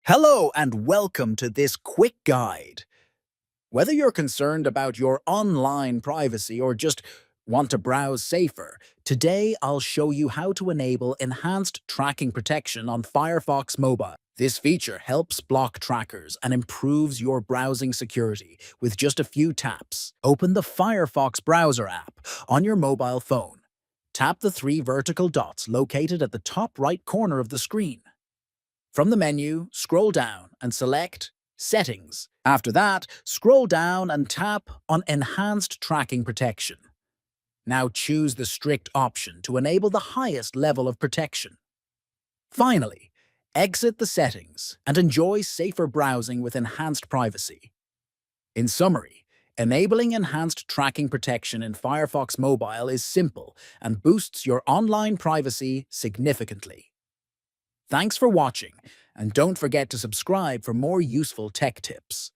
Hello and welcome to this quick guide. Whether you're concerned about your online privacy or just want to browse safer, today I'll show you how to enable enhanced tracking protection on Firefox Mobile. This feature helps block trackers and improves your browsing security with just a few taps. Open the Firefox browser app on your mobile phone. Tap the three vertical dots located at the top right corner of the screen. From the menu, scroll down and select Settings. After that, scroll down and tap on Enhanced Tracking Protection. Now choose the strict option to enable the highest level of protection. Finally, exit the settings and enjoy safer browsing with enhanced privacy. In summary, enabling enhanced tracking protection in Firefox Mobile is simple and boosts your online privacy significantly. Thanks for watching, and don't forget to subscribe for more useful tech tips.